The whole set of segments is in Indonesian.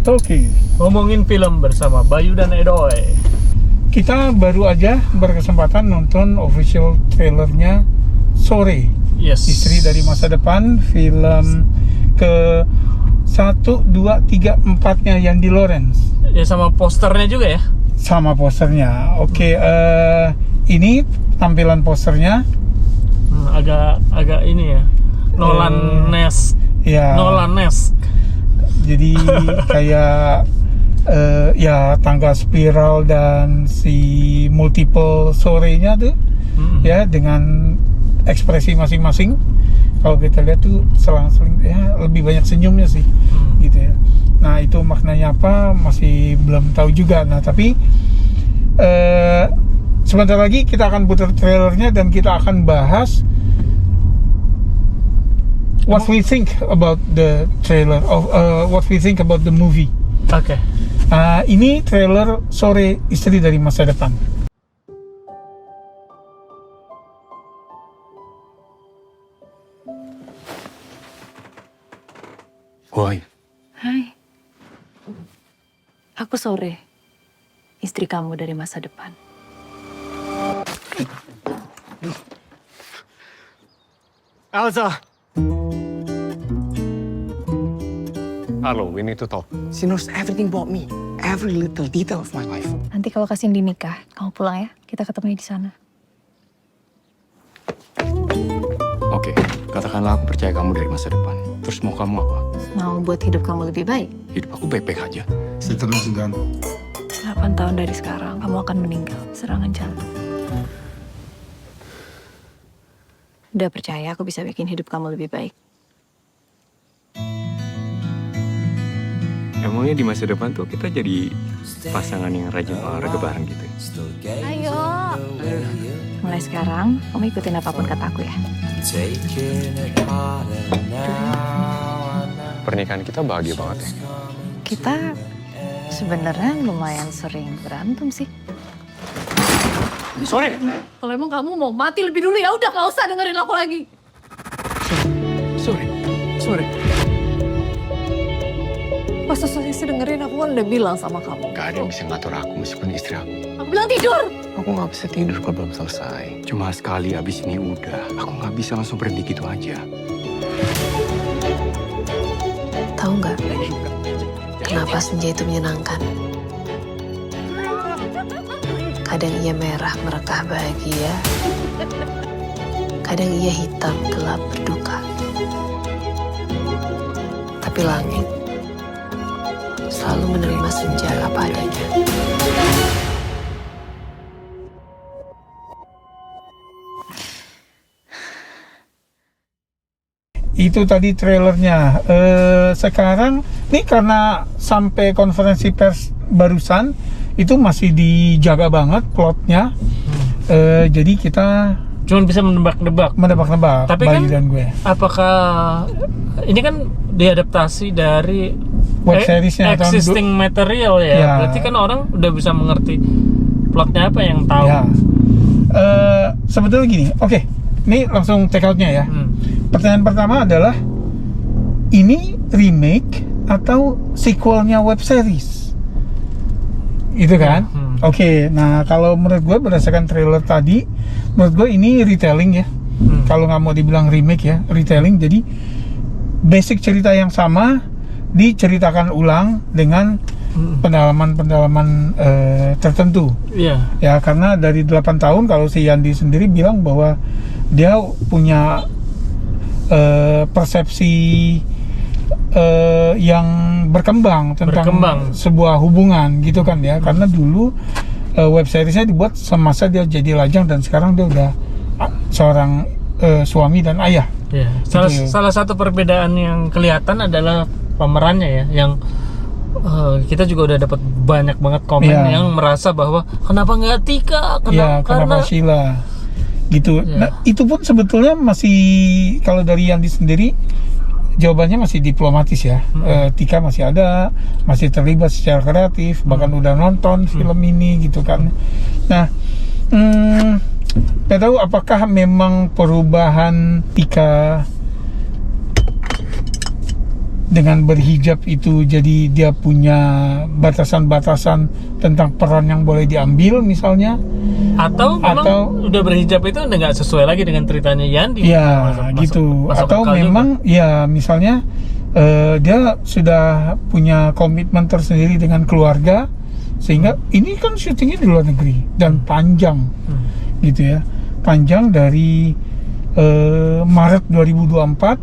Talkie. Ngomongin film bersama Bayu dan Edoy. Kita baru aja berkesempatan nonton official trailernya Sore. Yes. Istri dari Masa Depan, film ke 1, 2, 3, 4-nya Yandi Lorenz. Ya sama posternya juga ya. Sama posternya. Oke, ini tampilan posternya. Agak ini ya. Nolan-esque. Ya. Nolan-esque. Jadi kayak ya tangga spiral dan si multiple sorenya tuh ya dengan ekspresi masing-masing. Kalau kita lihat tuh selang-seling ya lebih banyak senyumnya sih gitu ya. Nah itu maknanya apa masih belum tahu juga. Nah tapi sebentar lagi kita akan putar trailernya dan kita akan bahas what we think about the trailer of what we think about the movie. Oke. Ini trailer Sore, Istri dari Masa Depan. Woi, Hai, aku Sore, istri kamu dari masa depan. Elsa. Hello, we need to talk. She knows everything about me, every little detail of my life. Nanti kalau Cindy nikah, kamu pulang ya, kita ketemu di sana. Oke, katakanlah aku percaya kamu dari masa depan. Terus mau kamu apa? Mau buat hidup kamu lebih baik. Hidup aku baik-baik aja. 8 tahun dari sekarang, kamu akan meninggal serangan jantung. Udah percaya aku bisa bikin hidup kamu lebih baik. Emangnya di masa depan tuh kita jadi pasangan yang rajin olahraga bareng gitu? Ayo. Mulai sekarang, kamu ikutin apapun kata aku ya. Pernikahan kita bahagia banget ya. Kita sebenarnya lumayan sering berantem sih. Sore. Kalau emang kamu mau mati lebih dulu ya udah nggak usah dengerin aku lagi. Sore. Pas sih dengerin aku kan udah bilang sama kamu. Gak ada yang bisa ngatur aku meskipun istri aku. Aku bilang tidur. Aku gak bisa tidur kalau belum selesai. Cuma sekali abis ini udah. Aku gak bisa langsung berhenti gitu aja. Tahu nggak kenapa senja itu menyenangkan? Kadang ia merah merekah bahagia, kadang ia hitam gelap berduka. Tapi langit selalu menerima senja apa adanya. Itu tadi trailernya. Sekarang nih karena sampai konferensi pers barusan itu masih dijaga banget plotnya. Jadi kita Cuman bisa menebak-nebak. Tapi Bayu kan dan gue. apakah ini kan diadaptasi dari Web seriesnya tahun existing material ya? Ya. Berarti kan orang udah bisa mengerti plotnya apa yang tahu. Ya. Sebetulnya gini. Oke, ini langsung check outnya ya. Pertanyaan pertama adalah ini remake atau sequelnya web series? Itu kan? Oke, nah kalau menurut gue berdasarkan trailer tadi, menurut gue ini retelling ya. Kalau nggak mau dibilang remake ya, retelling. Jadi basic cerita yang sama diceritakan ulang dengan pendalaman-pendalaman tertentu. Iya. Ya karena dari 8 tahun kalau si Yandi sendiri bilang bahwa dia punya persepsi yang berkembang tentang sebuah hubungan gitu kan ya. Karena dulu web seriesnya dibuat semasa dia jadi lajang dan sekarang dia udah seorang suami dan ayah. Ya. Salah satu perbedaan yang kelihatan adalah pemerannya ya, yang kita juga udah dapat banyak banget komen yang merasa bahwa kenapa nggak Tika, kenapa Sheila gitu. Nah itu pun sebetulnya masih kalau dari Yandi sendiri jawabannya masih diplomatis ya. Tika masih ada, masih terlibat secara kreatif, bahkan udah nonton film ini gitu kan. Nah nggak tahu apakah memang perubahan Tika dengan berhijab itu jadi dia punya batasan-batasan tentang peran yang boleh diambil misalnya, Atau memang Atau- udah berhijab itu udah nggak sesuai lagi dengan ceritanya Yandi. ya gitu, masuk atau akal memang ya misalnya dia sudah punya komitmen tersendiri dengan keluarga, sehingga ini kan syutingnya di luar negeri dan panjang gitu ya, panjang dari Maret 2024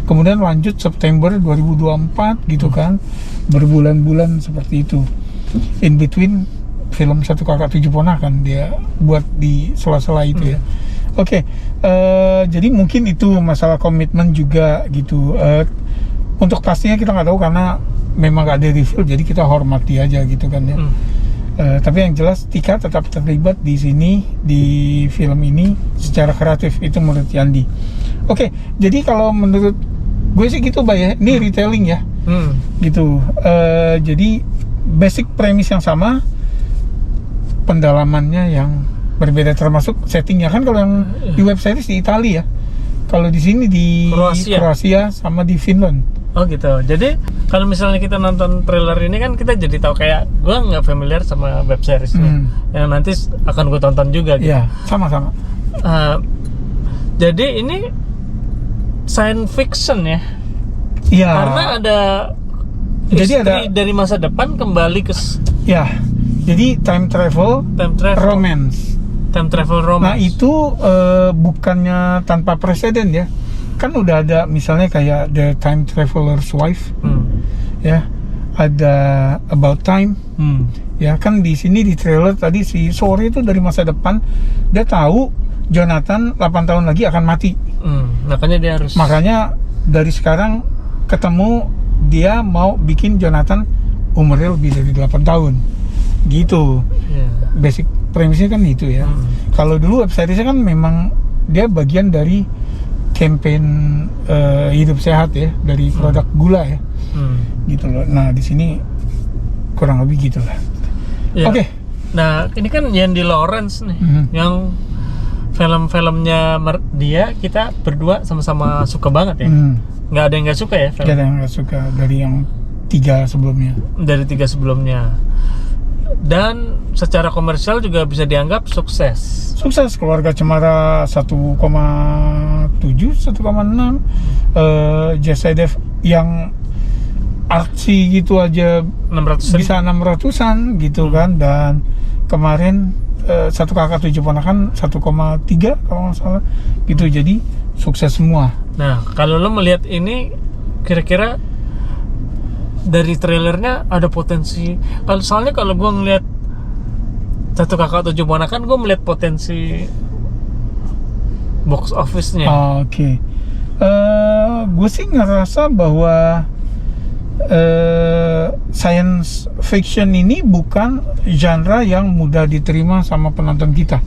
kemudian lanjut September 2024 gitu kan, berbulan-bulan seperti itu. In between film Satu Kakak Tujuh Ponakan dia buat di sela-sela itu ya. Oke, jadi mungkin itu masalah komitmen juga gitu. Untuk pastinya kita nggak tahu karena memang nggak ada review, jadi kita hormati aja gitu kan ya. Tapi yang jelas Tika tetap terlibat di sini di film ini secara kreatif, itu menurut Yandi. Oke, jadi kalau menurut gue sih gitu Bay ya, ini retelling ya, gitu. Jadi basic premis yang sama, pendalamannya yang berbeda, termasuk settingnya kan. Kalau yang di web series di Italia ya, kalau di sini di Kroasia sama di Finland. Oh gitu. Jadi kalau misalnya kita nonton trailer ini kan kita jadi tahu, kayak gue nggak familiar sama web seriesnya, yang nanti akan gue tonton juga gitu. Iya, sama-sama. Jadi ini science fiction ya, Iya. karena ada Jadi istri dari masa depan kembali ke Ya, jadi time travel, time travel romance. romance. Nah itu bukannya tanpa preseden ya. Kan udah ada misalnya kayak The Time Traveler's Wife, ya, ada About Time, ya kan. Di sini di trailer tadi si Sore itu dari masa depan, dia tahu Jonathan 8 tahun lagi akan mati. Makanya dia harus. Makanya dari sekarang ketemu, dia mau bikin Jonathan umurnya lebih dari 8 tahun gitu. Basic premisnya kan itu ya. Kalau dulu web seriesnya kan memang dia bagian dari campaign hidup sehat ya, dari produk gula ya, gitu loh. Nah di sini kurang lebih gitulah. Ya. Oke. Nah ini kan Yandi Lawrence nih, yang film-filmnya dia kita berdua sama-sama suka banget ya. Nggak ada yang nggak suka ya film? Gak ada yang nggak suka dari yang 3 sebelumnya. Dari 3 sebelumnya. Dan secara komersial juga bisa dianggap sukses. Sukses. Keluarga Cemara 1,7, 1,6. Jasedev yang artsy gitu aja 600 bisa 600-an gitu kan. Dan kemarin Satu Kakak Tujuh Ponakan 1,3 kalau nggak salah gitu. Jadi sukses semua. Nah kalau lo melihat ini, kira-kira dari trailernya ada potensi. Soalnya kalau gue ngeliat Satu Kakak Tujuh Ponakan, gue melihat potensi box office-nya. Oke. Gue sih ngerasa bahwa science fiction ini bukan genre yang mudah diterima sama penonton kita.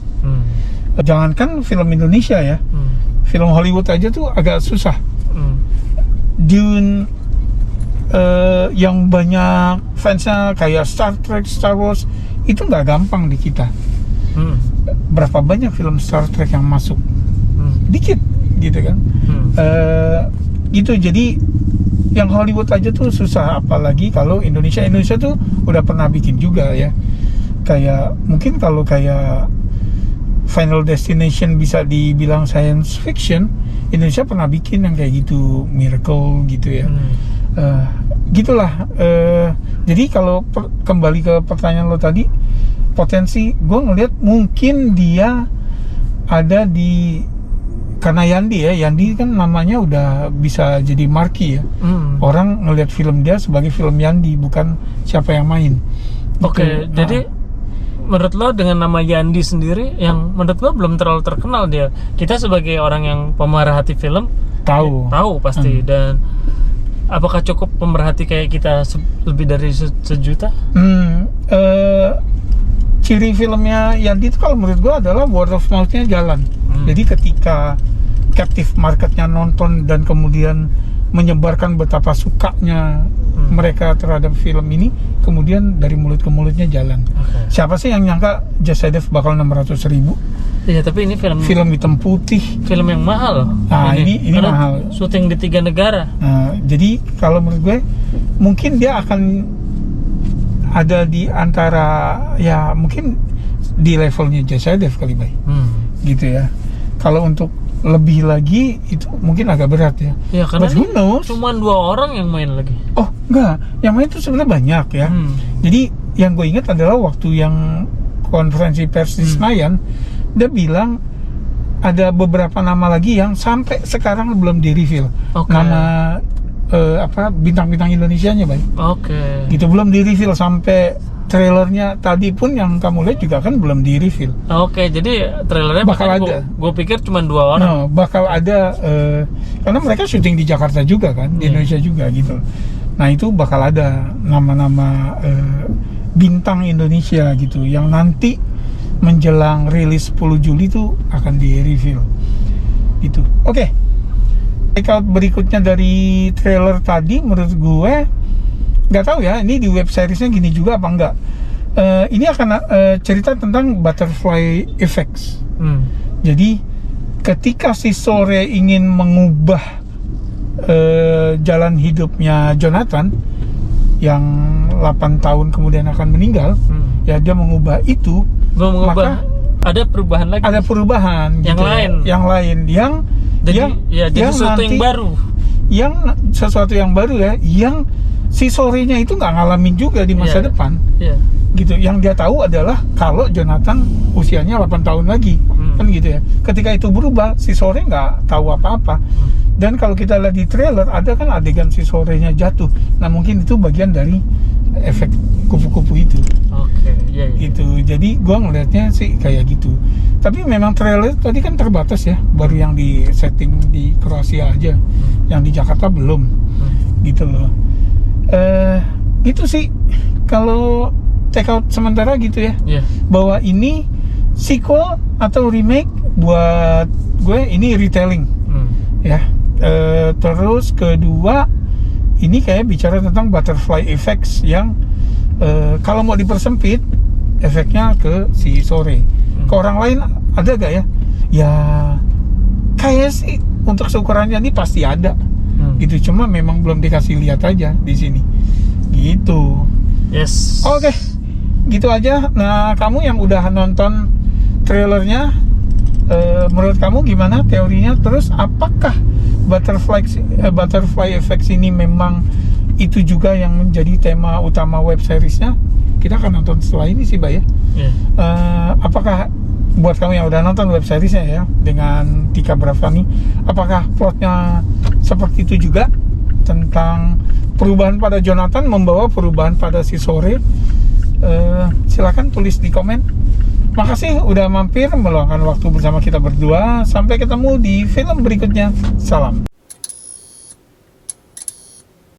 Jangankan film Indonesia ya, film Hollywood aja tuh agak susah. Dune yang banyak fansnya kayak Star Trek, Star Wars, itu nggak gampang di kita. Berapa banyak film Star Trek yang masuk? Dikit gitu kan. Gitu, jadi yang Hollywood aja tuh susah, apalagi kalau Indonesia tuh udah pernah bikin juga ya. Kayak mungkin kalau kayak Final Destination bisa dibilang science fiction, Indonesia pernah bikin yang kayak gitu, Miracle gitu ya. Gitulah. Jadi kalau kembali ke pertanyaan lo tadi, potensi gue ngelihat mungkin dia ada di, karena Yandi kan namanya udah bisa jadi marquee ya. Orang ngelihat film dia sebagai film Yandi, bukan siapa yang main. Oke, jadi menurut lo dengan nama Yandi sendiri, yang menurut lo belum terlalu terkenal dia, kita sebagai orang yang pemerhati film tahu pasti. Dan apakah cukup pemerhati kayak kita lebih dari sejuta? Ciri filmnya Yandi itu kalau menurut gue adalah word of mouth-nya jalan. Jadi ketika captive marketnya nonton dan kemudian menyebarkan betapa sukanya mereka terhadap film ini, kemudian dari mulut ke mulutnya jalan. Siapa sih yang nyangka Jasedev bakal 600.000 Iya, tapi ini film film hitam putih. film yang mahal. Nah, ini Karena mahal. syuting di 3 negara. Nah, jadi kalau menurut gue mungkin dia akan ada di antara, ya mungkin di levelnya Josh Dev kali Bay, gitu ya. Kalau untuk lebih lagi itu mungkin agak berat ya. Ya karena But who knows? cuma 2 orang yang main lagi. Oh enggak, yang main itu sebenarnya banyak ya. Jadi yang gue ingat adalah waktu yang konferensi pers di Senayan, dia bilang ada beberapa nama lagi yang sampai sekarang belum di reveal. Oke. Nama bintang-bintang Indonesianya, Bay. Oke. Gitu belum di reveal, sampai trailernya tadi pun yang kamu lihat juga kan belum di reveal. Oke, jadi trailernya Bakal ada. Gue pikir cuma 2 orang. No, bakal ada karena mereka syuting di Jakarta juga kan, di Indonesia juga gitu. Nah itu bakal ada nama-nama bintang Indonesia gitu yang nanti menjelang rilis 10 Juli itu akan di reveal gitu. Oke. Take out berikutnya dari trailer tadi menurut gue nggak tahu ya, ini di web seriesnya gini juga apa enggak. Ini akan cerita tentang butterfly effects. Jadi ketika si Sore ingin mengubah jalan hidupnya Jonathan yang 8 tahun kemudian akan meninggal, ya dia mengubah itu. Maka ada perubahan lagi. Ada perubahan Yang gitu lain. Yang sesuatu yang baru. Yang sesuatu yang baru ya, yang si Sorenya itu nggak ngalamin juga di masa depan. Iya. Gitu. Yang dia tahu adalah kalau Jonathan usianya 8 tahun lagi. Kan gitu ya. Ketika itu berubah, si Sore nggak tahu apa-apa. Dan kalau kita lihat di trailer, ada kan adegan si Sorenya jatuh. Nah mungkin itu bagian dari efek kupu-kupu itu. Oke, iya. Gitu. Jadi gua ngelihatnya sih kayak gitu. Tapi memang trailer tadi kan terbatas ya, baru yang di setting di Kroasia aja, yang di Jakarta belum, gitu loh. Itu sih kalau check out sementara gitu ya, bahwa ini sequel atau remake buat gue ini retelling, ya. Terus kedua ini kayak bicara tentang butterfly effects yang kalau mau dipersempit efeknya ke si Sore. Ke orang lain ada gak ya? Ya kayak sih untuk seukurannya ini pasti ada. Gitu, cuma memang belum dikasih lihat aja di sini. Gitu. Yes. Oke. Gitu aja. Nah, kamu yang udah nonton trailernya, menurut kamu gimana teorinya? Terus apakah butterfly effects ini memang itu juga yang menjadi tema utama web seriesnya? Kita akan nonton setelah ini sih, Bay ya. Apakah buat kamu yang udah nonton web seriesnya ya dengan Tika Bravani, apakah plotnya seperti itu juga tentang perubahan pada Jonathan membawa perubahan pada si Sore? Silakan tulis di komen. Makasih udah mampir meluangkan waktu bersama kita berdua. Sampai ketemu di film berikutnya. Salam.